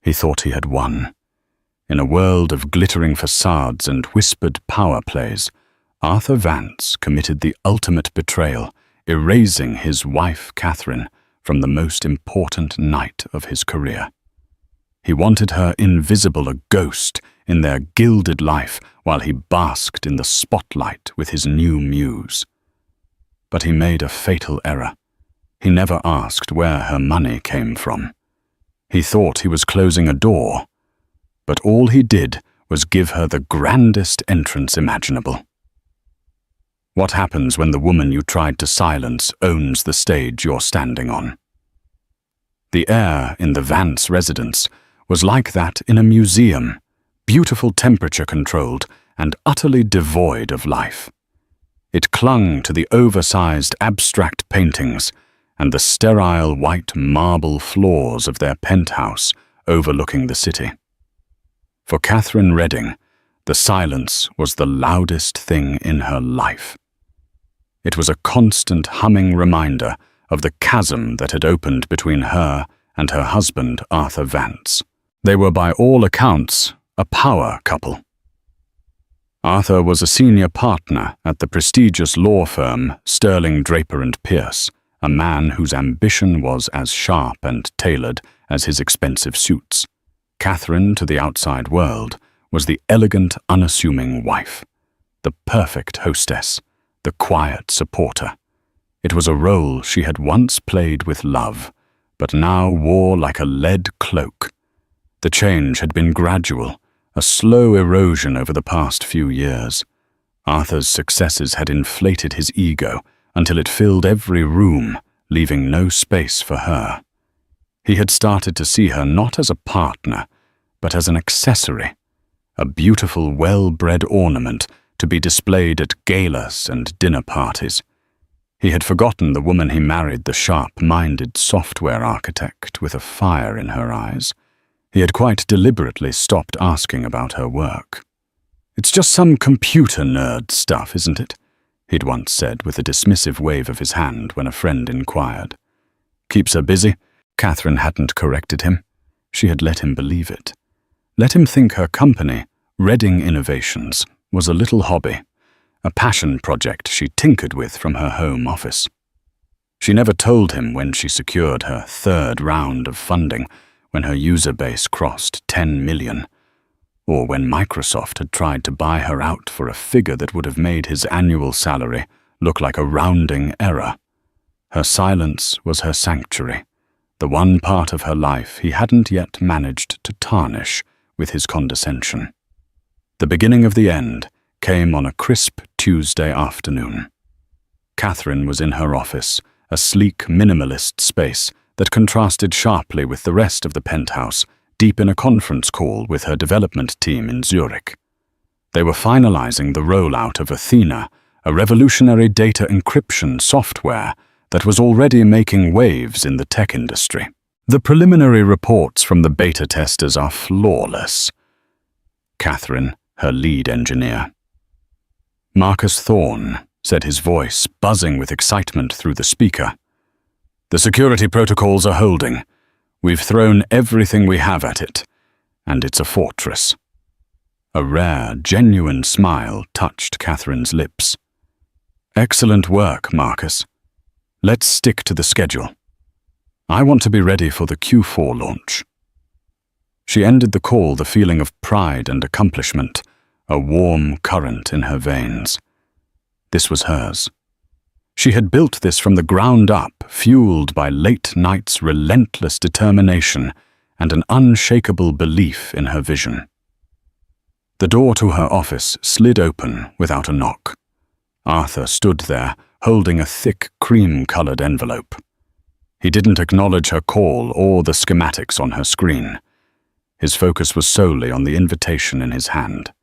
He thought he had won. In a world of glittering facades and whispered power plays, Arthur Vance committed the ultimate betrayal, erasing his wife, Catherine, from the most important night of his career. He wanted her invisible, a ghost, in their gilded life while he basked in the spotlight with his new muse. But he made a fatal error. He never asked where her money came from. He thought he was closing a door, but all he did was give her the grandest entrance imaginable. What happens when the woman you tried to silence owns the stage you're standing on? The air in the Vance residence was like that in a museum, beautiful temperature-controlled and utterly devoid of life. It clung to the oversized abstract paintings and the sterile white marble floors of their penthouse overlooking the city. For Catherine Redding, the silence was the loudest thing in her life. It was a constant humming reminder of the chasm that had opened between her and her husband, Arthur Vance. They were by all accounts a power couple. Arthur was a senior partner at the prestigious law firm Sterling Draper and Pierce, a man whose ambition was as sharp and tailored as his expensive suits. Catherine, to the outside world, was the elegant, unassuming wife, the perfect hostess, the quiet supporter. It was a role she had once played with love, but now wore like a lead cloak. The change had been gradual, a slow erosion over the past few years. Arthur's successes had inflated his ego until it filled every room, leaving no space for her. He had started to see her not as a partner, but as an accessory, a beautiful, well-bred ornament to be displayed at galas and dinner parties. He had forgotten the woman he married, the sharp-minded software architect with a fire in her eyes. He had quite deliberately stopped asking about her work. "It's just some computer nerd stuff, isn't it?" he'd once said with a dismissive wave of his hand when a friend inquired. "Keeps her busy?" Catherine hadn't corrected him. She had let him believe it. Let him think her company, Redding Innovations, was a little hobby, a passion project she tinkered with from her home office. She never told him when she secured her third round of funding, when her user base crossed 10 million, or when Microsoft had tried to buy her out for a figure that would have made his annual salary look like a rounding error. Her silence was her sanctuary, the one part of her life he hadn't yet managed to tarnish with his condescension. The beginning of the end came on a crisp Tuesday afternoon. Catherine was in her office, a sleek minimalist space that contrasted sharply with the rest of the penthouse, deep in a conference call with her development team in Zurich. They were finalizing the rollout of Athena, a revolutionary data encryption software that was already making waves in the tech industry. The preliminary reports from the beta testers are flawless. Catherine, her lead engineer. "Marcus Thorne," said his voice, buzzing with excitement through the speaker. "The security protocols are holding. We've thrown everything we have at it, and it's a fortress." A rare, genuine smile touched Catherine's lips. "Excellent work, Marcus. Let's stick to the schedule. I want to be ready for the Q4 launch." She ended the call the feeling of pride and accomplishment, a warm current in her veins. This was hers. She had built this from the ground up, fueled by late nights' relentless determination and an unshakable belief in her vision. The door to her office slid open without a knock. Arthur stood there, holding a thick, cream-colored envelope. He didn't acknowledge her call or the schematics on her screen. His focus was solely on the invitation in his hand.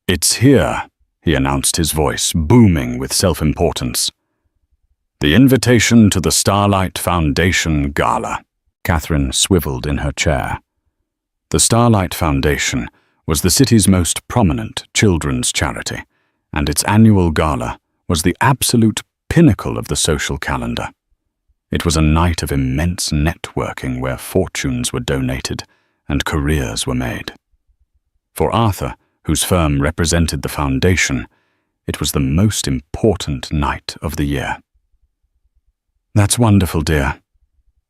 "It's here," he announced, his voice booming with self-importance. "The invitation to the Starlight Foundation Gala." Catherine swiveled in her chair. The Starlight Foundation was the city's most prominent children's charity, and its annual gala was the absolute pinnacle of the social calendar. It was a night of immense networking where fortunes were donated and careers were made. For Arthur, whose firm represented the foundation, it was the most important night of the year. "That's wonderful, dear,"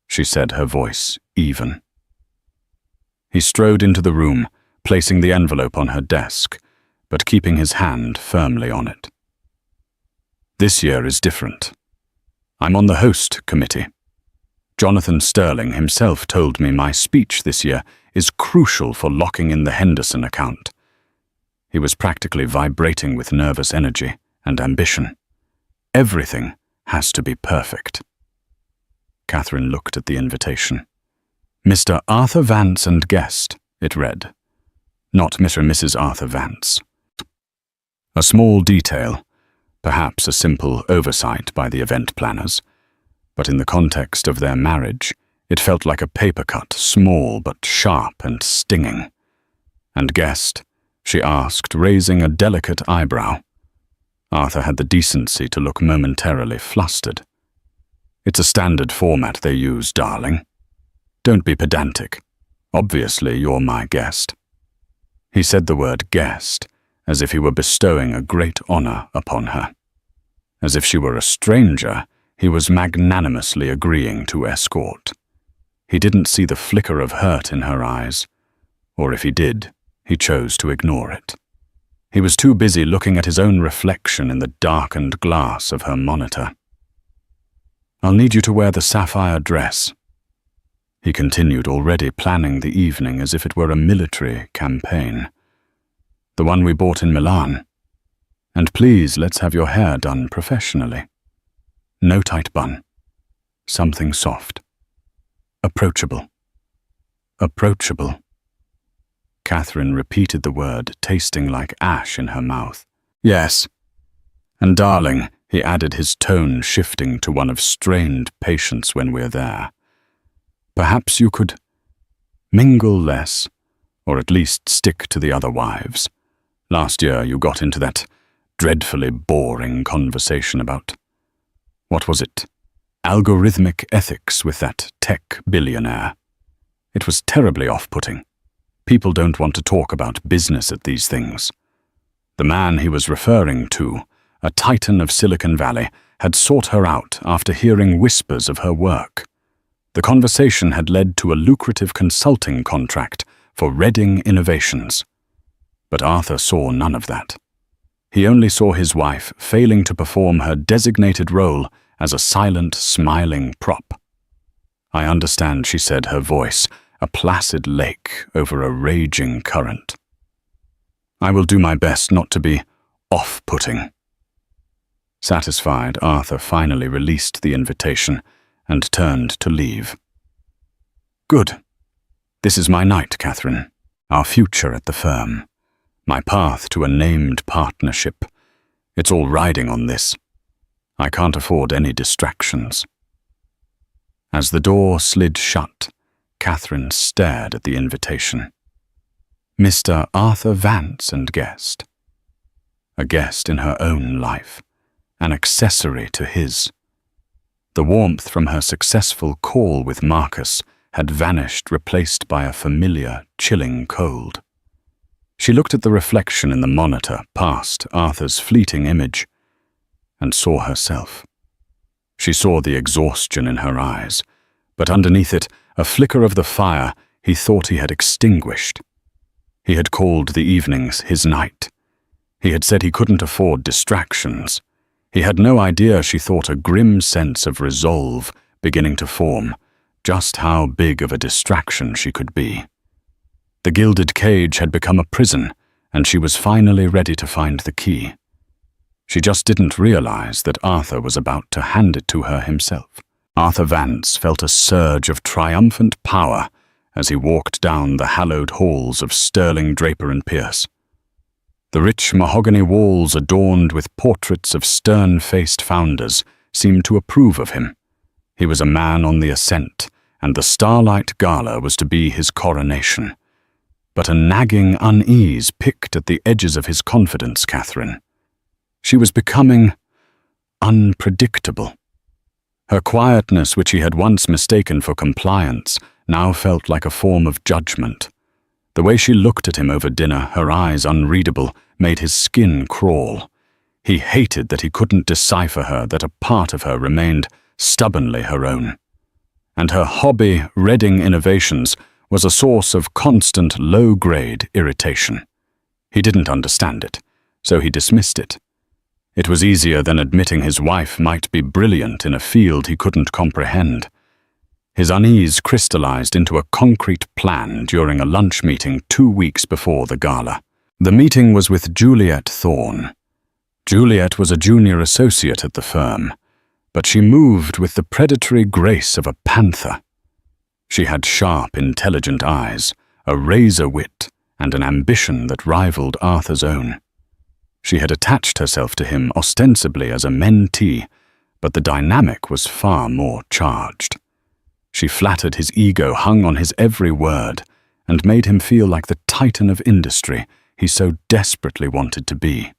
she said, her voice even. He strode into the room, placing the envelope on her desk, but keeping his hand firmly on it. "This year is different. I'm on the host committee. Jonathan Sterling himself told me my speech this year is crucial for locking in the Henderson account." He was practically vibrating with nervous energy and ambition. "Everything has to be perfect." Catherine looked at the invitation. "Mr. Arthur Vance and guest," it read. Not Mr. and Mrs. Arthur Vance. A small detail, perhaps a simple oversight by the event planners, but in the context of their marriage, it felt like a paper cut, small but sharp and stinging. "And guest?" she asked, raising a delicate eyebrow. Arthur had the decency to look momentarily flustered. "It's a standard format they use, darling. Don't be pedantic. Obviously, you're my guest." He said the word guest as if he were bestowing a great honor upon her. As if she were a stranger, he was magnanimously agreeing to escort. He didn't see the flicker of hurt in her eyes, or if he did, he chose to ignore it. He was too busy looking at his own reflection in the darkened glass of her monitor. "I'll need you to wear the sapphire dress." He continued, already planning the evening as if it were a military campaign. "The one we bought in Milan. And please, let's have your hair done professionally. No tight bun. Something soft. Approachable. Approachable." Catherine repeated the word, tasting like ash in her mouth. "Yes. And darling," he added, his tone shifting to one of strained patience when we're there, "perhaps you could mingle less, or at least stick to the other wives. Last year you got into that dreadfully boring conversation about, what was it, algorithmic ethics with that tech billionaire. It was terribly off-putting. People don't want to talk about business at these things." The man he was referring to, a titan of Silicon Valley, had sought her out after hearing whispers of her work. The conversation had led to a lucrative consulting contract for Reading Innovations. But Arthur saw none of that. He only saw his wife failing to perform her designated role as a silent, smiling prop. "I understand," she said, her voice a placid lake over a raging current. "I will do my best not to be off-putting." Satisfied, Arthur finally released the invitation and turned to leave. "Good. This is my night, Catherine. Our future at the firm. My path to a named partnership. It's all riding on this. I can't afford any distractions." As the door slid shut, Catherine stared at the invitation. Mr. Arthur Vance and guest. A guest in her own life, an accessory to his. The warmth from her successful call with Marcus had vanished, replaced by a familiar, chilling cold. She looked at the reflection in the monitor past Arthur's fleeting image and saw herself. She saw the exhaustion in her eyes, but underneath it, a flicker of the fire he thought he had extinguished. He had called the evenings his night. He had said he couldn't afford distractions. He had no idea she thought a grim sense of resolve beginning to form, just how big of a distraction she could be. The gilded cage had become a prison, and she was finally ready to find the key. She just didn't realize that Arthur was about to hand it to her himself. Arthur Vance felt a surge of triumphant power as he walked down the hallowed halls of Sterling, Draper and Pierce. The rich mahogany walls adorned with portraits of stern-faced founders seemed to approve of him. He was a man on the ascent, and the Starlight Gala was to be his coronation. But a nagging unease picked at the edges of his confidence, Catherine. She was becoming unpredictable. Her quietness, which he had once mistaken for compliance, now felt like a form of judgment. The way she looked at him over dinner, her eyes unreadable, made his skin crawl. He hated that he couldn't decipher her, that a part of her remained stubbornly her own. And her hobby, Reading Innovations, was a source of constant low-grade irritation. He didn't understand it, so he dismissed it. It was easier than admitting his wife might be brilliant in a field he couldn't comprehend. His unease crystallized into a concrete plan during a lunch meeting 2 weeks before the gala. The meeting was with Juliet Thorne. Juliet was a junior associate at the firm, but she moved with the predatory grace of a panther. She had sharp, intelligent eyes, a razor wit, and an ambition that rivaled Arthur's own. She had attached herself to him ostensibly as a mentee, but the dynamic was far more charged. She flattered his ego, hung on his every word, and made him feel like the titan of industry he so desperately wanted to be.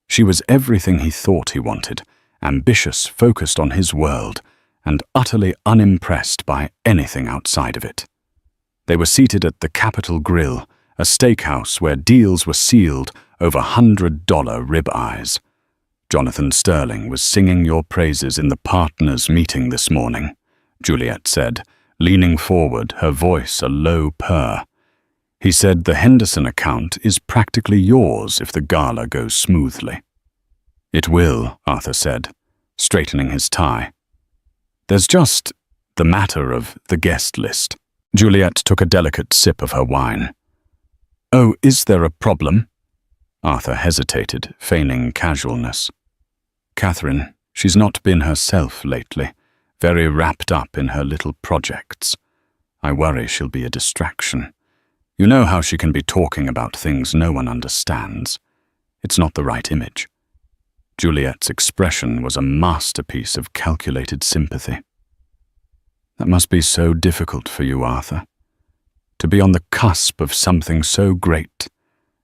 She was everything he thought he wanted, ambitious, focused on his world, and utterly unimpressed by anything outside of it. They were seated at the Capitol Grill, a steakhouse where deals were sealed over $100 ribeyes. Jonathan Sterling was singing your praises in the partners' meeting this morning, Juliet said, leaning forward, her voice a low purr. He said the Henderson account is practically yours if the gala goes smoothly. It will, Arthur said, straightening his tie. There's just the matter of the guest list. Juliet took a delicate sip of her wine. Oh, is there a problem? Arthur hesitated, feigning casualness. Catherine, she's not been herself lately, very wrapped up in her little projects. I worry she'll be a distraction. You know how she can be talking about things no one understands. It's not the right image. Juliet's expression was a masterpiece of calculated sympathy. That must be so difficult for you, Arthur. To be on the cusp of something so great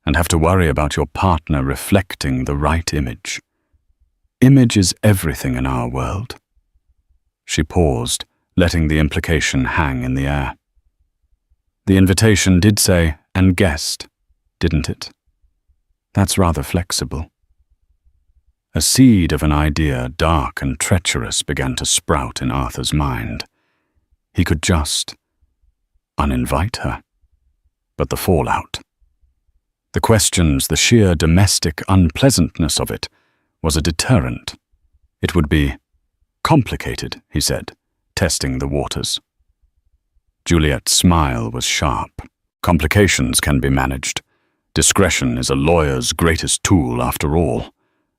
and have to worry about your partner reflecting the right image. Image is everything in our world. She paused, letting the implication hang in the air. The invitation did say, and guest, didn't it? That's rather flexible. A seed of an idea, dark and treacherous, began to sprout in Arthur's mind. He could just uninvite her. But the fallout, the questions, the sheer domestic unpleasantness of it, was a deterrent. It would be complicated, he said, testing the waters. Juliet's smile was sharp. Complications can be managed. Discretion is a lawyer's greatest tool after all.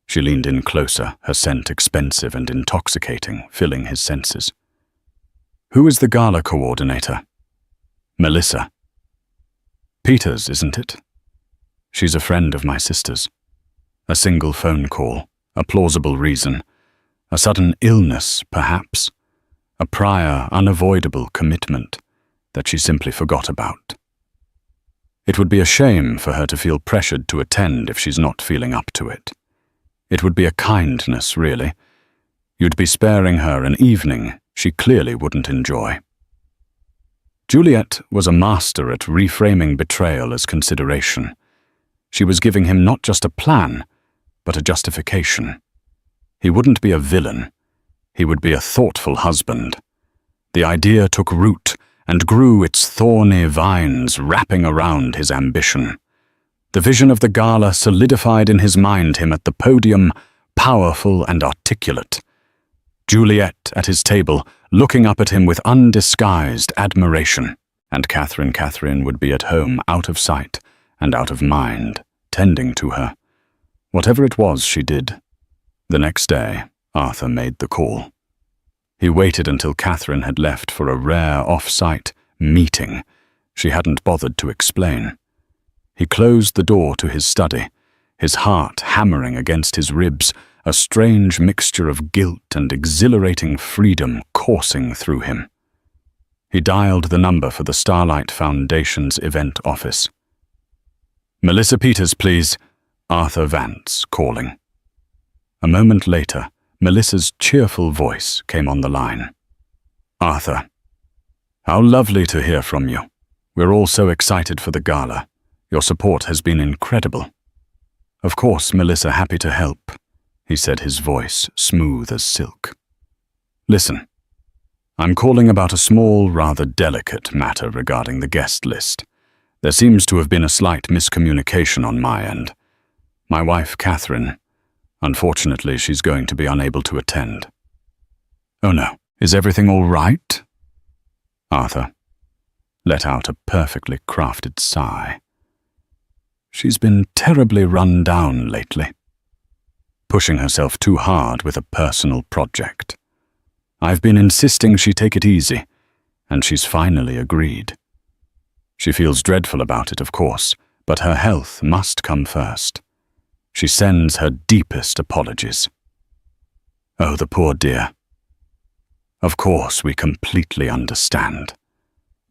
She leaned in closer, her scent expensive and intoxicating, filling his senses. Who is the gala coordinator? Melissa. Peters, isn't it? She's a friend of my sister's. A single phone call, a plausible reason, a sudden illness, perhaps, a prior, unavoidable commitment that she simply forgot about. It would be a shame for her to feel pressured to attend if she's not feeling up to it. It would be a kindness, really. You'd be sparing her an evening she clearly wouldn't enjoy. Juliet was a master at reframing betrayal as consideration. She was giving him not just a plan, but a justification. He wouldn't be a villain. He would be a thoughtful husband. The idea took root and grew its thorny vines wrapping around his ambition. The vision of the gala solidified in his mind him at the podium, powerful and articulate. Juliet at his table, looking up at him with undisguised admiration. And Catherine would be at home, out of sight and out of mind, tending to her. Whatever it was she did. The next day, Arthur made the call. He waited until Catherine had left for a rare off-site meeting she hadn't bothered to explain. He closed the door to his study, his heart hammering against his ribs, a strange mixture of guilt and exhilarating freedom coursing through him. He dialed the number for the Starlight Foundation's event office. Melissa Peters, please. Arthur Vance calling. A moment later, Melissa's cheerful voice came on the line. Arthur. How lovely to hear from you. We're all so excited for the gala. Your support has been incredible. Of course, Melissa, happy to help, he said, his voice smooth as silk. Listen, I'm calling about a small, rather delicate matter regarding the guest list. There seems to have been a slight miscommunication on my end. My wife, Catherine, unfortunately, she's going to be unable to attend. Oh no, is everything all right? Arthur let out a perfectly crafted sigh. She's been terribly run down lately, pushing herself too hard with a personal project. I've been insisting she take it easy, and she's finally agreed. She feels dreadful about it, of course, but her health must come first. She sends her deepest apologies. Oh, the poor dear. Of course, we completely understand,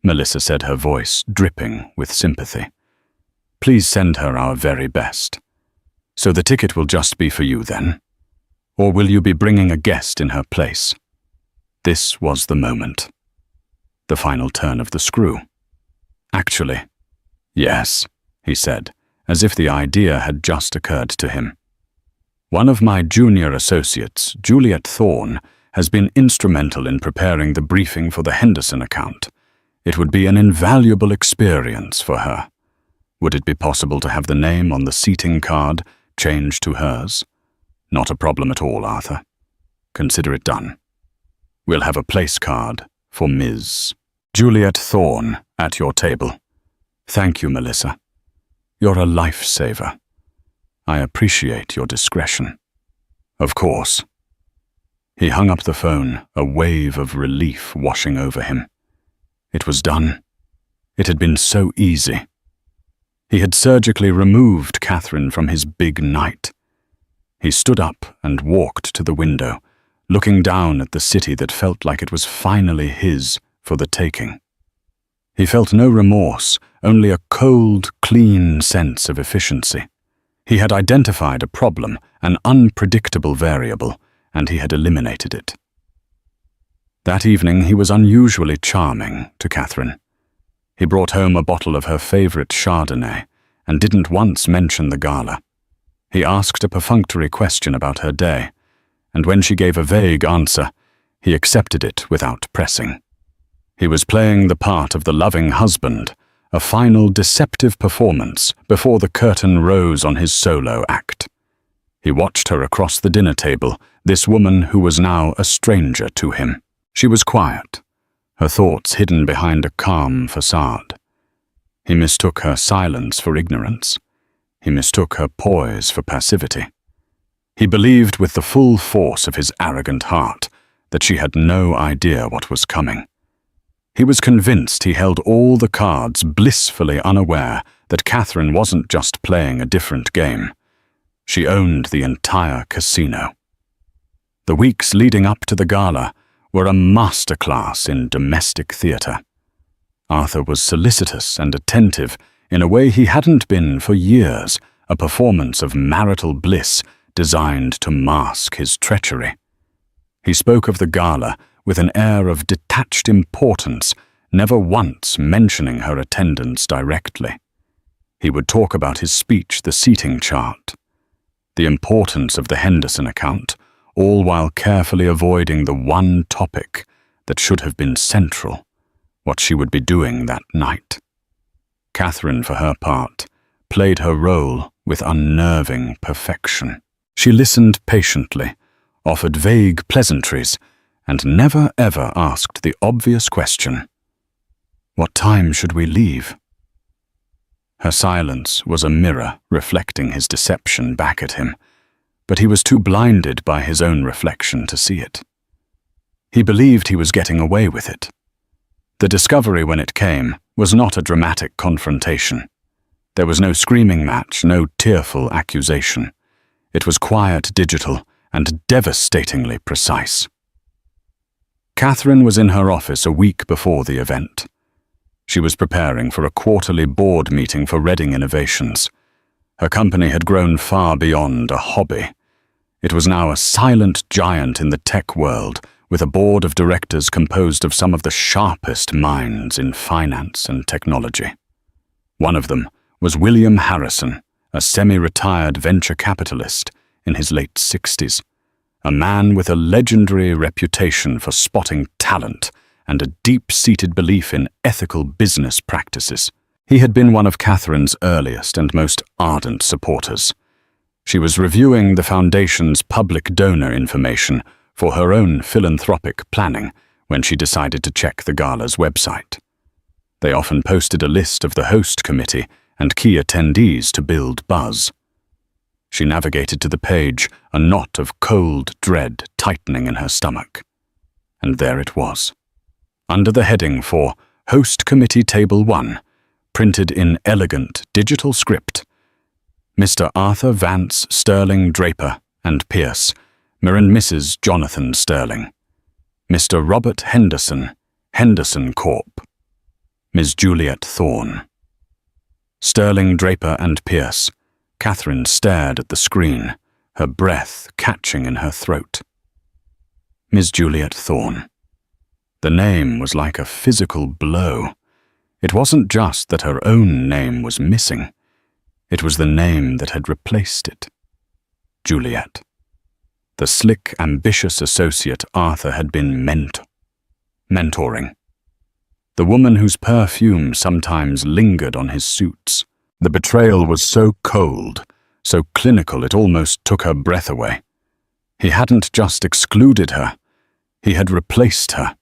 Melissa said, her voice dripping with sympathy. Please send her our very best. So the ticket will just be for you then? Or will you be bringing a guest in her place? This was the moment. The final turn of the screw. Actually, yes, he said, as if the idea had just occurred to him. One of my junior associates, Juliet Thorne, has been instrumental in preparing the briefing for the Henderson account. It would be an invaluable experience for her. Would it be possible to have the name on the seating card changed to hers? Not a problem at all, Arthur. Consider it done. We'll have a place card for Ms. Juliet Thorne at your table. Thank you, Melissa. You're a lifesaver. I appreciate your discretion. Of course. He hung up the phone, a wave of relief washing over him. It was done. It had been so easy. He had surgically removed Catherine from his big night. He stood up and walked to the window, looking down at the city that felt like it was finally his for the taking. He felt no remorse, only a cold, clean sense of efficiency. He had identified a problem, an unpredictable variable, and he had eliminated it. That evening he was unusually charming to Catherine. He brought home a bottle of her favorite Chardonnay and didn't once mention the gala. He asked a perfunctory question about her day, and when she gave a vague answer, he accepted it without pressing. He was playing the part of the loving husband, a final deceptive performance before the curtain rose on his solo act. He watched her across the dinner table, this woman who was now a stranger to him. She was quiet, her thoughts hidden behind a calm facade. He mistook her silence for ignorance. He mistook her poise for passivity. He believed with the full force of his arrogant heart that she had no idea what was coming. He was convinced he held all the cards, blissfully unaware that Catherine wasn't just playing a different game. She owned the entire casino. The weeks leading up to the gala were a masterclass in domestic theatre. Arthur was solicitous and attentive in a way he hadn't been for years, a performance of marital bliss designed to mask his treachery. He spoke of the gala with an air of detached importance, never once mentioning her attendance directly. He would talk about his speech, the seating chart, the importance of the Henderson account, all while carefully avoiding the one topic that should have been central, what she would be doing that night. Catherine, for her part, played her role with unnerving perfection. She listened patiently, offered vague pleasantries, and never ever asked the obvious question, "What time should we leave?" Her silence was a mirror reflecting his deception back at him, but he was too blinded by his own reflection to see it. He believed he was getting away with it. The discovery, when it came, was not a dramatic confrontation. There was no screaming match, no tearful accusation. It was quiet, digital, and devastatingly precise. Catherine was in her office a week before the event. She was preparing for a quarterly board meeting for Reading Innovations. Her company had grown far beyond a hobby. It was now a silent giant in the tech world, with a board of directors composed of some of the sharpest minds in finance and technology. One of them was William Harrison, a semi-retired venture capitalist in his late 60s, a man with a legendary reputation for spotting talent and a deep-seated belief in ethical business practices. He had been one of Catherine's earliest and most ardent supporters. She was reviewing the foundation's public donor information for her own philanthropic planning when she decided to check the Gala's website. They often posted a list of the host committee and key attendees to build buzz. She navigated to the page, a knot of cold dread tightening in her stomach. And there it was. Under the heading for Host Committee Table 1, printed in elegant digital script, Mr. Arthur Vance Sterling Draper and Pierce, and Mrs. Jonathan Sterling, Mr. Robert Henderson, Henderson Corp., Ms. Juliet Thorne. Sterling Draper and Pierce. Catherine stared at the screen, her breath catching in her throat. Ms. Juliet Thorne. The name was like a physical blow. It wasn't just that her own name was missing. It was the name that had replaced it. Juliet. The slick, ambitious associate Arthur had been mentoring. The woman whose perfume sometimes lingered on his suits. The betrayal was so cold, so clinical it almost took her breath away. He hadn't just excluded her, he had replaced her.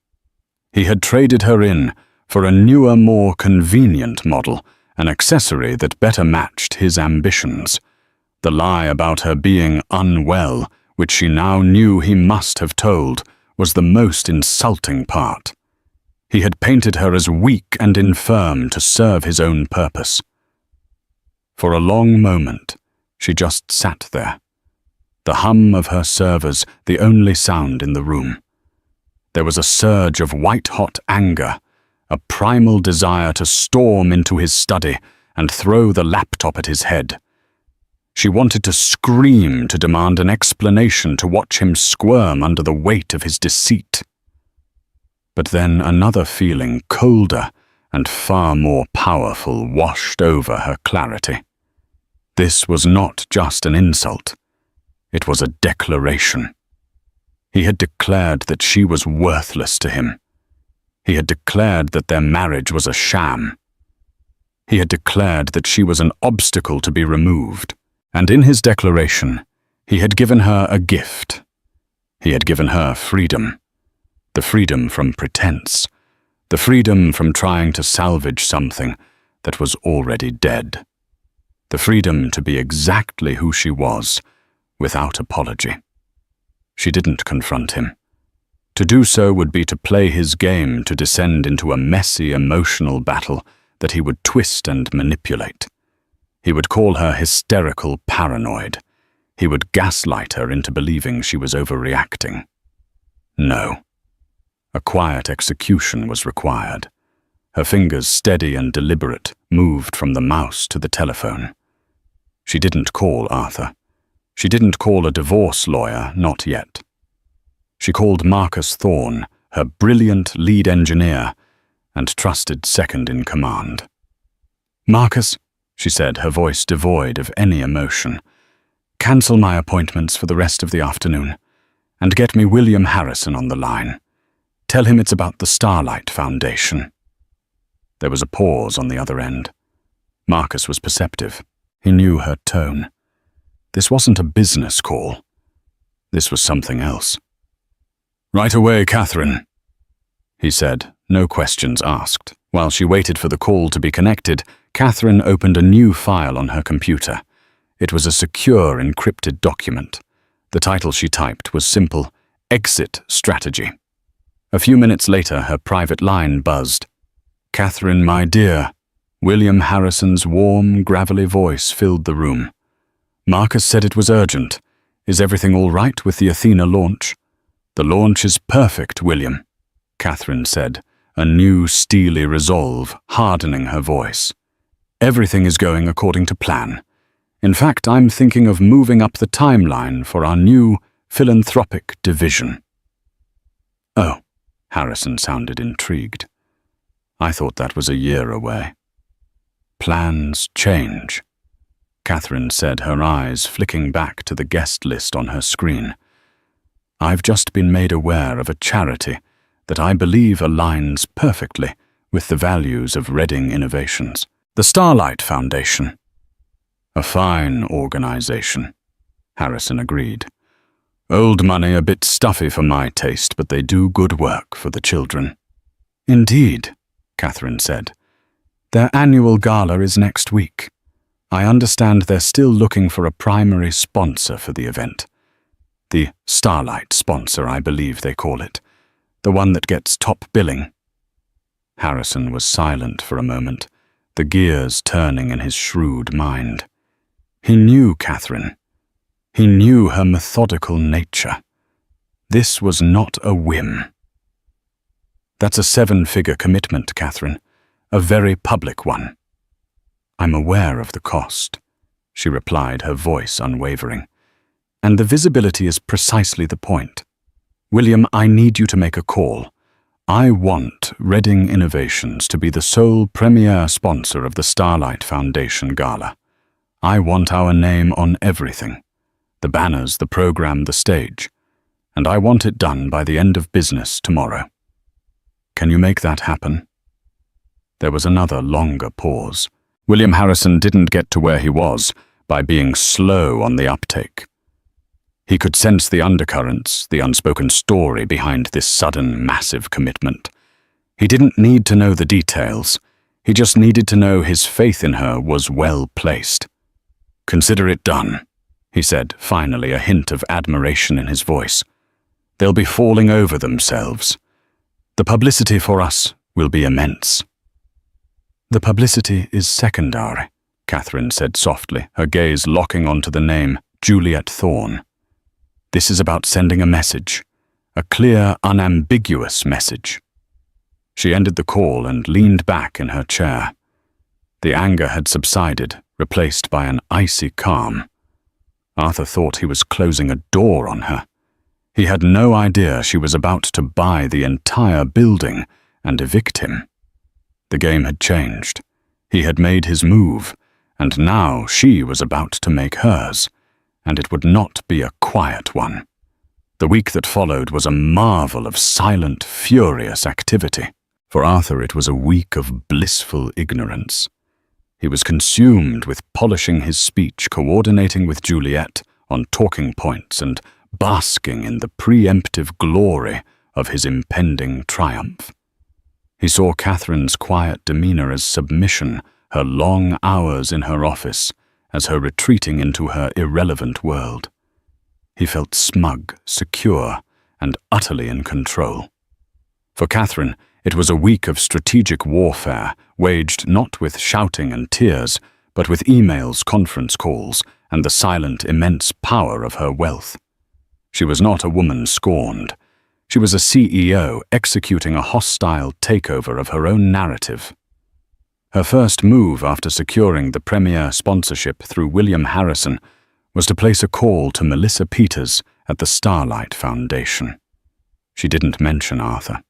He had traded her in for a newer, more convenient model, an accessory that better matched his ambitions. The lie about her being unwell, which she now knew he must have told, was the most insulting part. He had painted her as weak and infirm to serve his own purpose. For a long moment, she just sat there, the hum of her servers the only sound in the room. There was a surge of white-hot anger, a primal desire to storm into his study and throw the laptop at his head. She wanted to scream to demand an explanation, to watch him squirm under the weight of his deceit. But then another feeling, colder and far more powerful, washed over her clarity. This was not just an insult. It was a declaration. He had declared that she was worthless to him. He had declared that their marriage was a sham. He had declared that she was an obstacle to be removed. And in his declaration, he had given her a gift. He had given her freedom. The freedom from pretense. The freedom from trying to salvage something that was already dead. The freedom to be exactly who she was, without apology. She didn't confront him. To do so would be to play his game, to descend into a messy emotional battle that he would twist and manipulate. He would call her hysterical paranoid. He would gaslight her into believing she was overreacting. No. A quiet execution was required. Her fingers, steady and deliberate, moved from the mouse to the telephone. She didn't call Arthur. She didn't call a divorce lawyer, not yet. She called Marcus Thorne, her brilliant lead engineer and trusted second in command. "Marcus," she said, her voice devoid of any emotion, "cancel my appointments for the rest of the afternoon, and get me William Harrison on the line. Tell him it's about the Starlight Foundation." There was a pause on the other end. Marcus was perceptive. He knew her tone. This wasn't a business call. This was something else. "Right away, Catherine," he said, no questions asked. While she waited for the call to be connected, Catherine opened a new file on her computer. It was a secure, encrypted document. The title she typed was simple, "Exit Strategy." A few minutes later, her private line buzzed. "Catherine, my dear." William Harrison's warm, gravelly voice filled the room. "Marcus said it was urgent. Is everything all right with the Athena launch?" "The launch is perfect, William," Catherine said, a new steely resolve hardening her voice. "Everything is going according to plan. In fact, I'm thinking of moving up the timeline for our new philanthropic division." Oh, Harrison sounded intrigued. I thought that was a year away. Plans change, Catherine said, her eyes flicking back to the guest list on her screen. I've just been made aware of a charity that I believe aligns perfectly with the values of Reading Innovations. The Starlight Foundation. A fine organization, Harrison agreed. Old money a bit stuffy for my taste, but they do good work for the children. Indeed, Catherine said. Their annual gala is next week. I understand they're still looking for a primary sponsor for the event. The Starlight sponsor, I believe they call it. The one that gets top billing. Harrison was silent for a moment, the gears turning in his shrewd mind. He knew Catherine. He knew her methodical nature. This was not a whim. That's a 7-figure commitment, Catherine. A very public one. I'm aware of the cost, she replied, her voice unwavering. And the visibility is precisely the point. William, I need you to make a call. I want Reading Innovations to be the sole premier sponsor of the Starlight Foundation Gala. I want our name on everything. The banners, the program, the stage. And I want it done by the end of business tomorrow. Can you make that happen? There was another longer pause. William Harrison didn't get to where he was by being slow on the uptake. He could sense the undercurrents, the unspoken story behind this sudden, massive commitment. He didn't need to know the details. He just needed to know his faith in her was well placed. Consider it done, he said, finally, a hint of admiration in his voice. They'll be falling over themselves. The publicity for us will be immense. The publicity is secondary, Catherine said softly, her gaze locking onto the name Juliet Thorne. This is about sending a message, a clear, unambiguous message. She ended the call and leaned back in her chair. The anger had subsided, replaced by an icy calm. Arthur thought he was closing a door on her. He had no idea she was about to buy the entire building and evict him. The game had changed. He had made his move, and now she was about to make hers, and it would not be a quiet one. The week that followed was a marvel of silent, furious activity. For Arthur, it was a week of blissful ignorance. He was consumed with polishing his speech, coordinating with Juliet on talking points, and basking in the preemptive glory of his impending triumph. He saw Catherine's quiet demeanor as submission, her long hours in her office as her retreating into her irrelevant world. He felt smug, secure, and utterly in control. For Catherine, it was a week of strategic warfare, waged not with shouting and tears, but with emails, conference calls, and the silent, immense power of her wealth. She was not a woman scorned. She was a CEO executing a hostile takeover of her own narrative. Her first move after securing the premier sponsorship through William Harrison was to place a call to Melissa Peters at the Starlight Foundation. She didn't mention Arthur.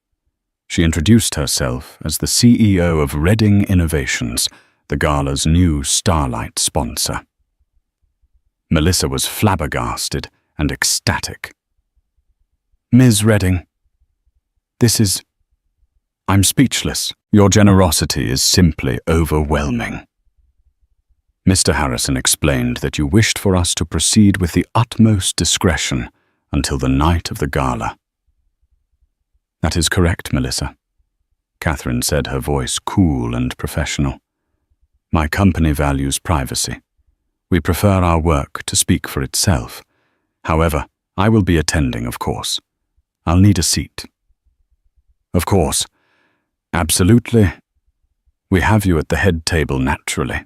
She introduced herself as the CEO of Reading Innovations, the gala's new Starlight sponsor. Melissa was flabbergasted and ecstatic. Ms. Reading, I'm speechless. Your generosity is simply overwhelming. Mr. Harrison explained that you wished for us to proceed with the utmost discretion until the night of the gala. That is correct, Melissa, Catherine said, her voice cool and professional. My company values privacy. We prefer our work to speak for itself. However, I will be attending, of course. I'll need a seat. Of course. Absolutely. We have you at the head table naturally,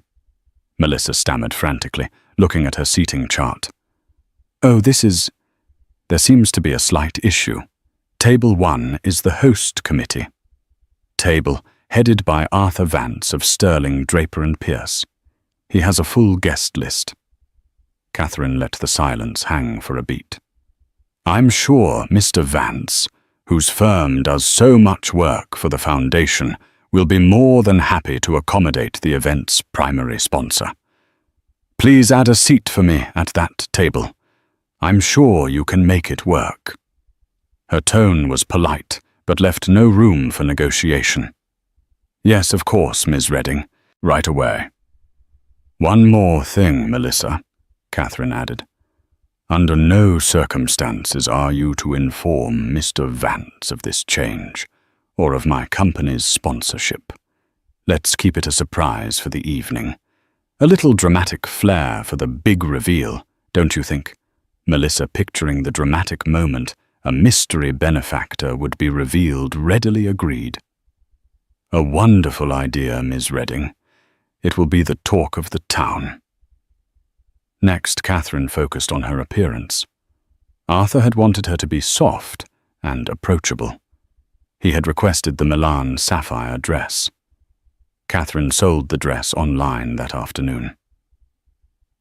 Melissa stammered frantically, looking at her seating chart. Oh, there seems to be a slight issue. Table 1 is the host committee. Table headed by Arthur Vance of Sterling, Draper and Pierce. He has a full guest list. Catherine let the silence hang for a beat. I'm sure Mr. Vance whose firm does so much work for the foundation, will be more than happy to accommodate the event's primary sponsor. Please add a seat for me at that table. I'm sure you can make it work." Her tone was polite, but left no room for negotiation. "Yes, of course, Ms. Redding. Right away." "One more thing, Melissa," Catherine added. "Under no circumstances are you to inform Mr. Vance of this change, or of my company's sponsorship. Let's keep it a surprise for the evening. A little dramatic flair for the big reveal, don't you think?" Melissa, picturing the dramatic moment a mystery benefactor would be revealed, readily agreed. "A wonderful idea, Ms. Redding. It will be the talk of the town." Next, Catherine focused on her appearance. Arthur had wanted her to be soft and approachable. He had requested the Milan sapphire dress. Catherine sold the dress online that afternoon.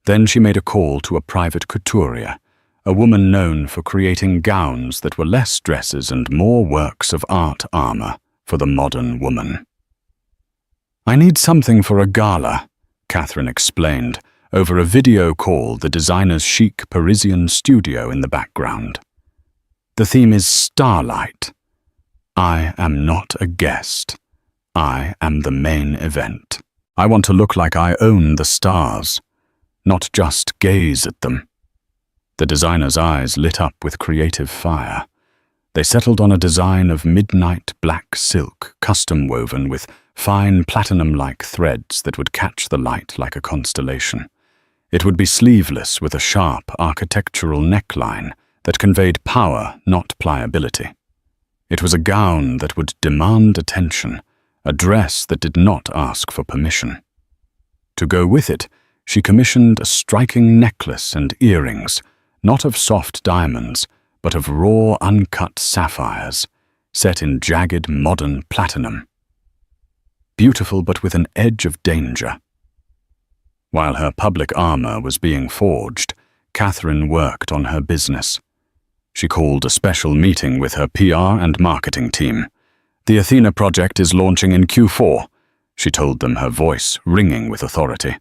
Then she made a call to a private couturier, a woman known for creating gowns that were less dresses and more works of art armor for the modern woman. "I need something for a gala," Catherine explained, over a video call, the designer's chic Parisian studio in the background. "The theme is starlight. I am not a guest. I am the main event. I want to look like I own the stars, not just gaze at them." The designer's eyes lit up with creative fire. They settled on a design of midnight black silk, custom woven with fine platinum-like threads that would catch the light like a constellation. It would be sleeveless with a sharp architectural neckline that conveyed power, not pliability. It was a gown that would demand attention, a dress that did not ask for permission. To go with it, she commissioned a striking necklace and earrings, not of soft diamonds, but of raw, uncut sapphires, set in jagged, modern platinum. Beautiful, but with an edge of danger. While her public armor was being forged, Catherine worked on her business. She called a special meeting with her PR and marketing team. "The Athena project is launching in Q4, she told them, her voice ringing with authority.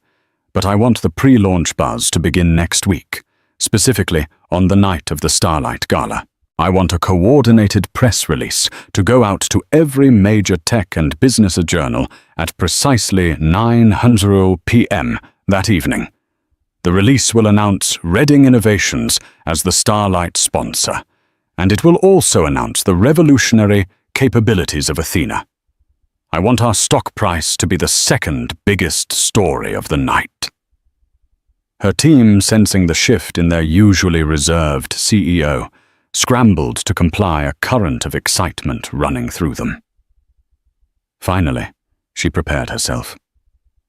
"But I want the pre-launch buzz to begin next week, specifically on the night of the Starlight Gala. I want a coordinated press release to go out to every major tech and business journal at precisely 9:00 p.m. that evening. The release will announce Redding Innovations as the Starlight sponsor, and it will also announce the revolutionary capabilities of Athena. I want our stock price to be the second biggest story of the night." Her team, sensing the shift in their usually reserved CEO, scrambled to comply, a current of excitement running through them. Finally, she prepared herself.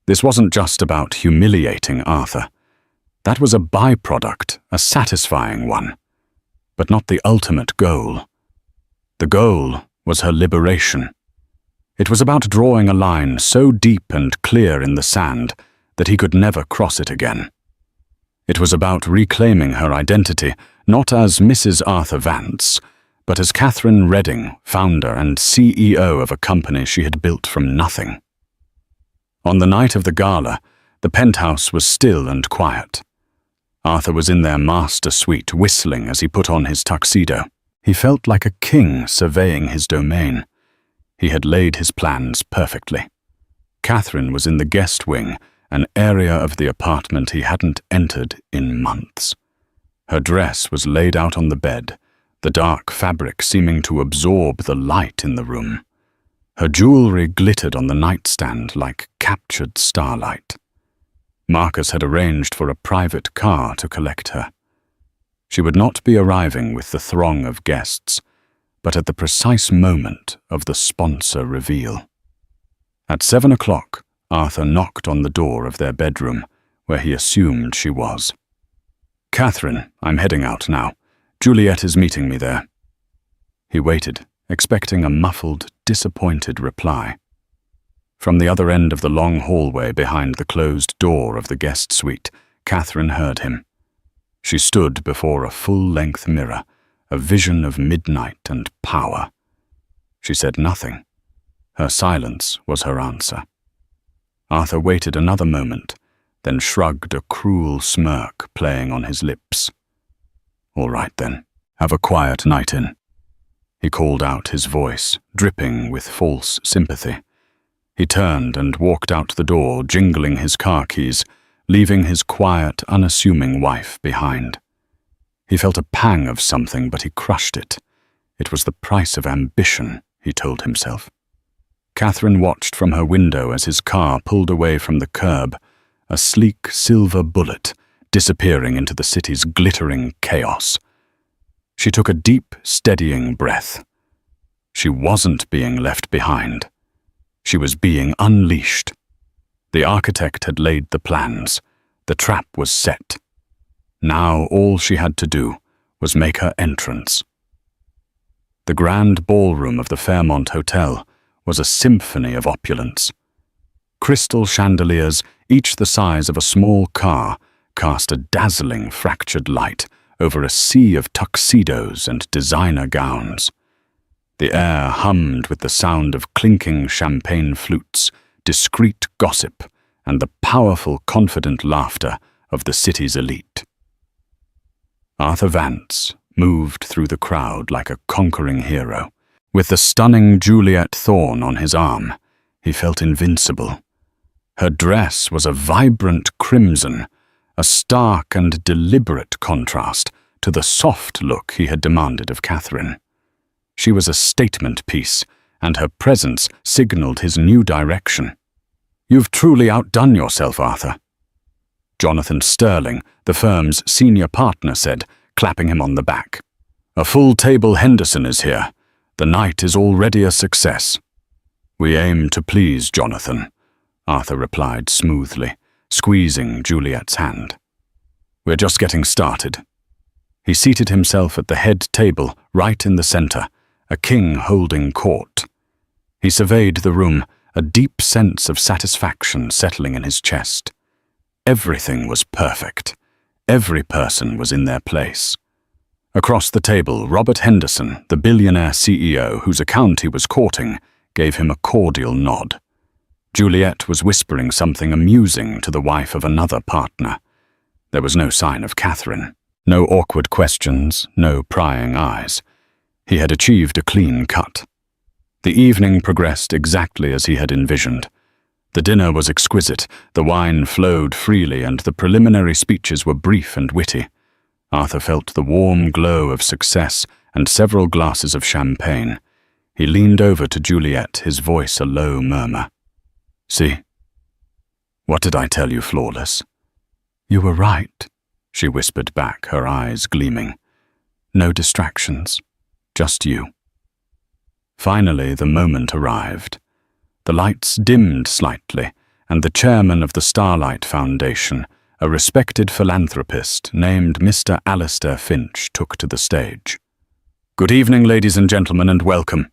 This wasn't just about humiliating Arthur. That was a byproduct, a satisfying one, but not the ultimate goal. The goal was her liberation. It was about drawing a line so deep and clear in the sand that he could never cross it again. It was about reclaiming her identity, not as Mrs. Arthur Vance, but as Catherine Redding, founder and CEO of a company she had built from nothing. On the night of the gala, the penthouse was still and quiet. Arthur was in their master suite, whistling as he put on his tuxedo. He felt like a king surveying his domain. He had laid his plans perfectly. Catherine was in the guest wing, an area of the apartment he hadn't entered in months. Her dress was laid out on the bed, the dark fabric seeming to absorb the light in the room. Her jewelry glittered on the nightstand like captured starlight. Marcus had arranged for a private car to collect her. She would not be arriving with the throng of guests, but at the precise moment of the sponsor reveal. At 7 o'clock, Arthur knocked on the door of their bedroom, where he assumed she was. "Catherine, I'm heading out now. Juliet is meeting me there." He waited, expecting a muffled, disappointed reply. From the other end of the long hallway behind the closed door of the guest suite, Catherine heard him. She stood before a full-length mirror, a vision of midnight and power. She said nothing. Her silence was her answer. Arthur waited another moment, then shrugged, a cruel smirk playing on his lips. "All right then, have a quiet night in," he called out, his voice dripping with false sympathy. He turned and walked out the door, jingling his car keys, leaving his quiet, unassuming wife behind. He felt a pang of something, but he crushed it. It was the price of ambition, he told himself. Catherine watched from her window as his car pulled away from the curb, a sleek silver bullet disappearing into the city's glittering chaos. She took a deep, steadying breath. She wasn't being left behind. She was being unleashed. The architect had laid the plans. The trap was set. Now all she had to do was make her entrance. The grand ballroom of the Fairmont Hotel was a symphony of opulence. Crystal chandeliers, each the size of a small car, cast a dazzling fractured light over a sea of tuxedos and designer gowns. The air hummed with the sound of clinking champagne flutes, discreet gossip, and the powerful, confident laughter of the city's elite. Arthur Vance moved through the crowd like a conquering hero. With the stunning Juliet Thorne on his arm, he felt invincible. Her dress was a vibrant crimson, a stark and deliberate contrast to the soft look he had demanded of Catherine. She was a statement piece, and her presence signaled his new direction. "You've truly outdone yourself, Arthur," Jonathan Sterling, the firm's senior partner, said, clapping him on the back. "A full table Henderson is here. The night is already a success." "We aim to please, Jonathan," Arthur replied smoothly, squeezing Juliet's hand. "We're just getting started." He seated himself at the head table, right in the center, a king holding court. He surveyed the room, a deep sense of satisfaction settling in his chest. Everything was perfect. Every person was in their place. Across the table, Robert Henderson, the billionaire CEO whose account he was courting, gave him a cordial nod. Juliet was whispering something amusing to the wife of another partner. There was no sign of Catherine. No awkward questions, no prying eyes. He had achieved a clean cut. The evening progressed exactly as he had envisioned. The dinner was exquisite, the wine flowed freely, and the preliminary speeches were brief and witty. Arthur felt the warm glow of success and several glasses of champagne. He leaned over to Juliet, his voice a low murmur. "See? What did I tell you, Flawless?" "You were right," she whispered back, her eyes gleaming. "No distractions, just you." Finally, the moment arrived. The lights dimmed slightly, and the chairman of the Starlight Foundation, a respected philanthropist named Mr. Alistair Finch, took to the stage. "Good evening, ladies and gentlemen, and welcome,"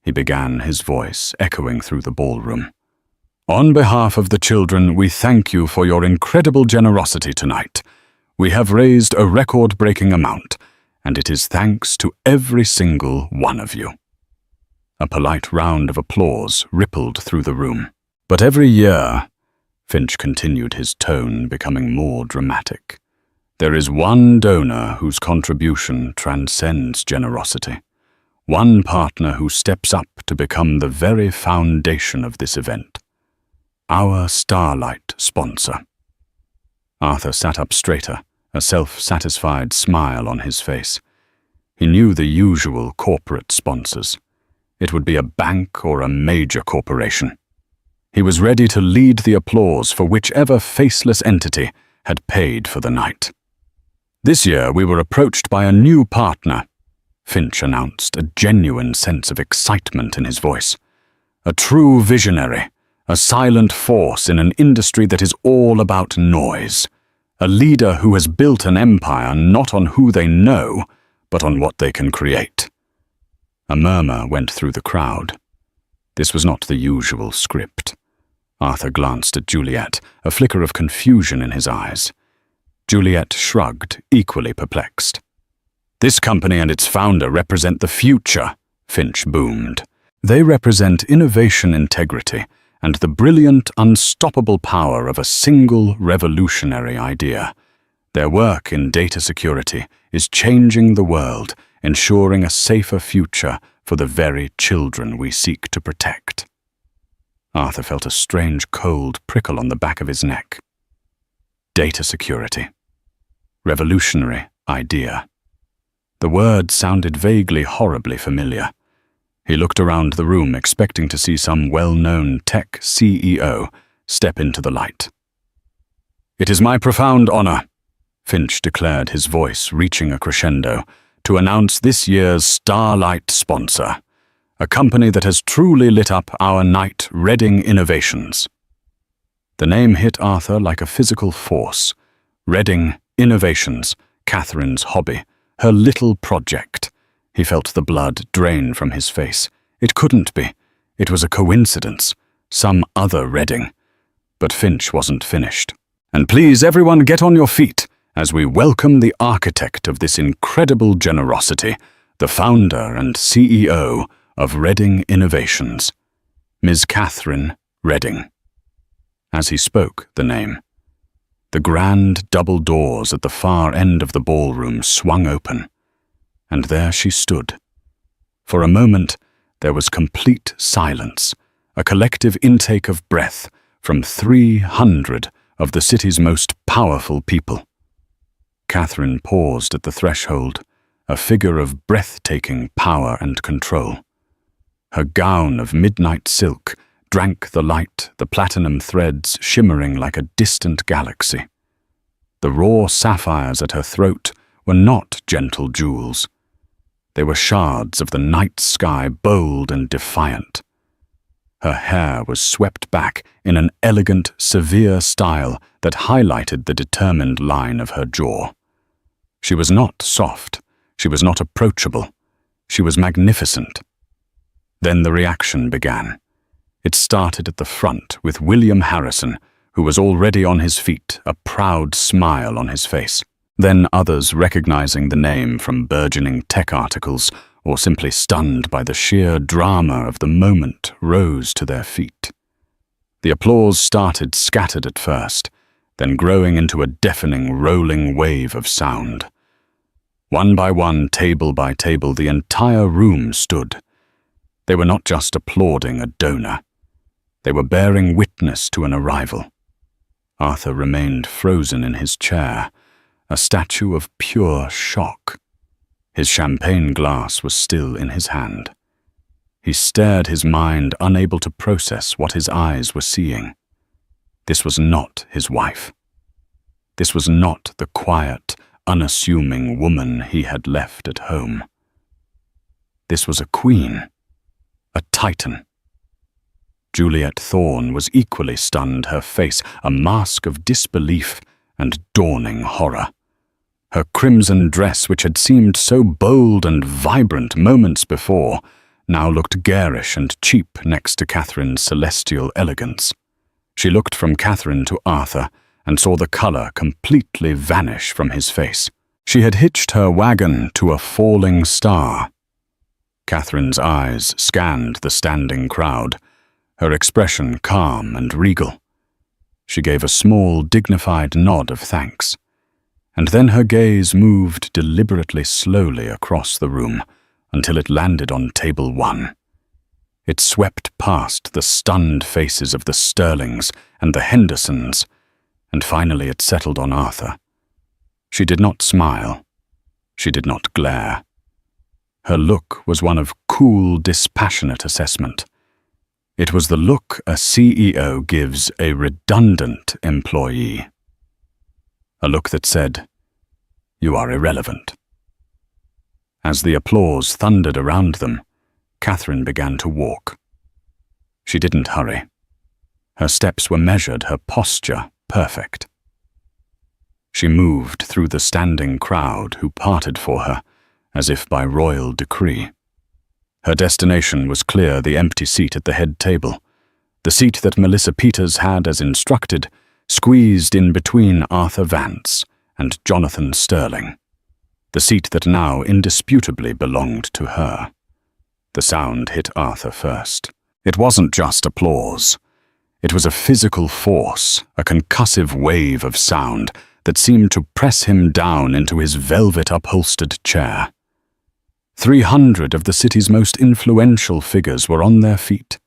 he began, his voice echoing through the ballroom. "On behalf of the children, we thank you for your incredible generosity tonight. We have raised a record-breaking amount, and it is thanks to every single one of you." A polite round of applause rippled through the room. "But every year," Finch continued, his tone becoming more dramatic, "there is one donor whose contribution transcends generosity. One partner who steps up to become the very foundation of this event. Our Starlight sponsor." Arthur sat up straighter, a self-satisfied smile on his face. He knew the usual corporate sponsors. It would be a bank or a major corporation. He was ready to lead the applause for whichever faceless entity had paid for the night. "This year we were approached by a new partner," Finch announced, a genuine sense of excitement in his voice. "A true visionary, a silent force in an industry that is all about noise. A leader who has built an empire not on who they know, but on what they can create." A murmur went through the crowd. This was not the usual script. Arthur glanced at Juliet, a flicker of confusion in his eyes. Juliet shrugged, equally perplexed. This company and its founder represent the future, Finch boomed. They represent innovation integrity and the brilliant, unstoppable power of a single revolutionary idea. Their work in data security is changing the world, ensuring a safer future for the very children we seek to protect. Arthur felt a strange cold prickle on the back of his neck. Data security. Revolutionary idea. The word sounded vaguely horribly familiar. He looked around the room, expecting to see some well-known tech CEO step into the light. "It is my profound honor," Finch declared, his voice reaching a crescendo, "to announce this year's Starlight sponsor, a company that has truly lit up our night, Reading Innovations." The name hit Arthur like a physical force. Reading Innovations, Catherine's hobby, her little project. He felt the blood drain from his face. It couldn't be. It was a coincidence. Some other Reading. But Finch wasn't finished. "And please, everyone, get on your feet as we welcome the architect of this incredible generosity, the founder and CEO of Reading Innovations, Ms. Catherine Reading." As he spoke the name, the grand double doors at the far end of the ballroom swung open, and there she stood. For a moment, there was complete silence, a collective intake of breath from 300 of the city's most powerful people. Catherine paused at the threshold, a figure of breathtaking power and control. Her gown of midnight silk drank the light, the platinum threads shimmering like a distant galaxy. The raw sapphires at her throat were not gentle jewels. They were shards of the night sky, bold and defiant. Her hair was swept back in an elegant, severe style that highlighted the determined line of her jaw. She was not soft. She was not approachable. She was magnificent. Then the reaction began. It started at the front with William Harrison, who was already on his feet, a proud smile on his face. Then others, recognizing the name from burgeoning tech articles or simply stunned by the sheer drama of the moment, rose to their feet. The applause started scattered at first, then growing into a deafening, rolling wave of sound. One by one, table by table, the entire room stood. They were not just applauding a donor. They were bearing witness to an arrival. Arthur remained frozen in his chair, a statue of pure shock. His champagne glass was still in his hand. He stared, his mind unable to process what his eyes were seeing. This was not his wife. This was not the quiet, unassuming woman he had left at home. This was a queen, a titan. Juliet Thorne was equally stunned, her face a mask of disbelief and dawning horror. Her crimson dress, which had seemed so bold and vibrant moments before, now looked garish and cheap next to Catherine's celestial elegance. She looked from Catherine to Arthur and saw the color completely vanish from his face. She had hitched her wagon to a falling star. Catherine's eyes scanned the standing crowd, her expression calm and regal. She gave a small, dignified nod of thanks, and then her gaze moved deliberately slowly across the room until it landed on table 1. It swept past the stunned faces of the Sterlings and the Hendersons, and finally it settled on Arthur. She did not smile. She did not glare. Her look was one of cool, dispassionate assessment. It was the look a CEO gives a redundant employee. A look that said, "You are irrelevant." As the applause thundered around them, Catherine began to walk. She didn't hurry. Her steps were measured, her posture perfect. She moved through the standing crowd who parted for her, as if by royal decree. Her destination was clear, the empty seat at the head table. The seat that Melissa Peters had, as instructed, squeezed in between Arthur Vance and Jonathan Sterling. the seat that now indisputably belonged to her. The sound hit Arthur first. It wasn't just applause. It was a physical force, a concussive wave of sound that seemed to press him down into his velvet-upholstered chair. 300 of the city's most influential figures were on their feet,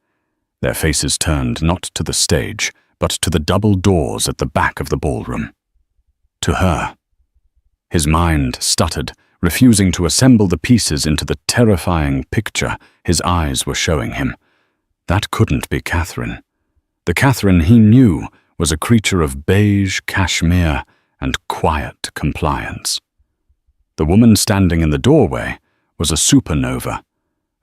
their faces turned not to the stage, but to the double doors at the back of the ballroom. To her. His mind stuttered, refusing to assemble the pieces into the terrifying picture his eyes were showing him. That couldn't be Catherine. The Catherine he knew was a creature of beige cashmere and quiet compliance. The woman standing in the doorway was a supernova,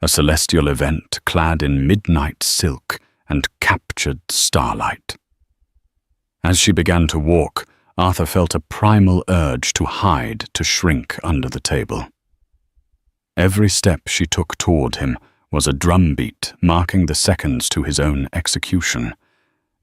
a celestial event clad in midnight silk and captured starlight. As she began to walk, Arthur felt a primal urge to hide, to shrink under the table. Every step she took toward him was a drumbeat marking the seconds to his own execution.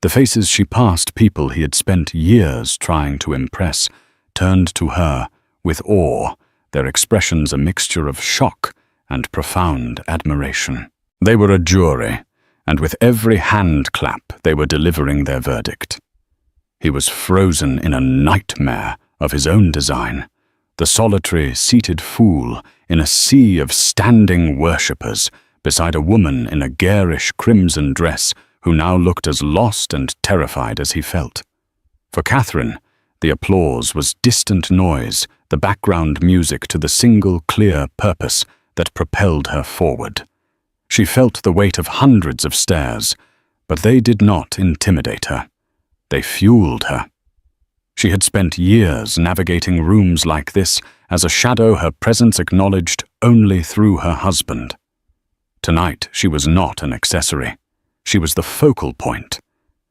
The faces she passed people he had spent years trying to impress turned to her with awe, their expressions a mixture of shock and profound admiration. They were a jury, and with every hand clap they were delivering their verdict. He was frozen in a nightmare of his own design, the solitary, seated fool in a sea of standing worshippers beside a woman in a garish crimson dress who now looked as lost and terrified as he felt. For Catherine, the applause was distant noise, the background music to the single clear purpose that propelled her forward. She felt the weight of hundreds of stares, but they did not intimidate her. They fueled her. She had spent years navigating rooms like this as a shadow her presence acknowledged only through her husband. Tonight she was not an accessory. She was the focal point.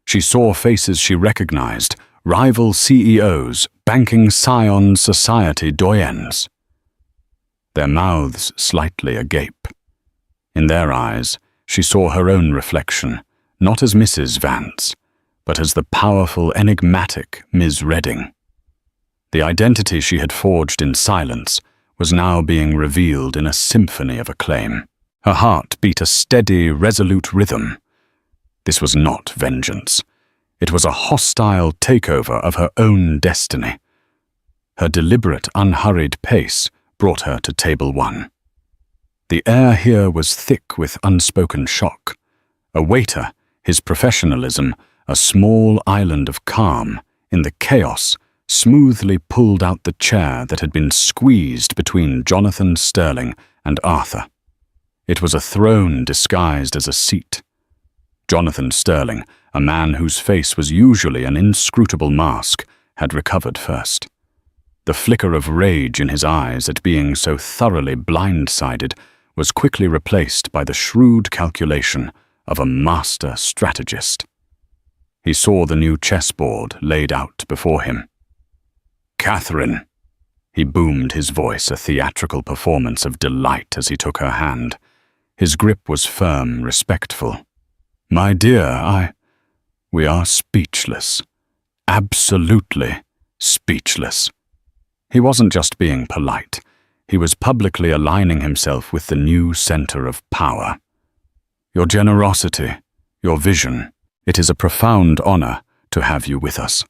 She saw faces she recognized, rival CEOs, banking scion society doyens. Their mouths slightly agape. In their eyes, she saw her own reflection, not as Mrs. Vance, but as the powerful, enigmatic Ms. Redding. The identity she had forged in silence was now being revealed in a symphony of acclaim. Her heart beat a steady, resolute rhythm. This was not vengeance. It was a hostile takeover of her own destiny. Her deliberate, unhurried pace brought her to table 1. The air here was thick with unspoken shock. A waiter, his professionalism, a small island of calm, in the chaos, smoothly pulled out the chair that had been squeezed between Jonathan Sterling and Arthur. It was a throne disguised as a seat. Jonathan Sterling, a man whose face was usually an inscrutable mask, had recovered first. The flicker of rage in his eyes at being so thoroughly blindsided was quickly replaced by the shrewd calculation of a master strategist. He saw the new chessboard laid out before him. "Catherine," he boomed, his voice a theatrical performance of delight as he took her hand. His grip was firm, respectful. "My dear, we are speechless. Absolutely speechless." He wasn't just being polite. He was publicly aligning himself with the new center of power. "Your generosity, your vision, it is a profound honor to have you with us."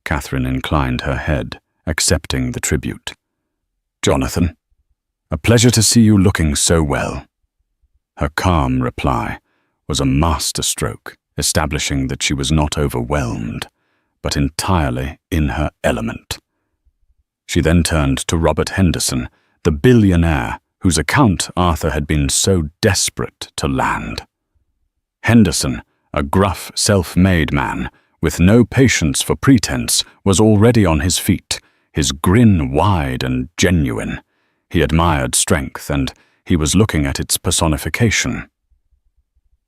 Catherine inclined her head, accepting the tribute. "Jonathan, a pleasure to see you looking so well." Her calm reply was a masterstroke, establishing that she was not overwhelmed, but entirely in her element. She then turned to Robert Henderson, the billionaire whose account Arthur had been so desperate to land. Henderson, a gruff, self-made man, with no patience for pretense, was already on his feet, his grin wide and genuine. He admired strength, and he was looking at its personification.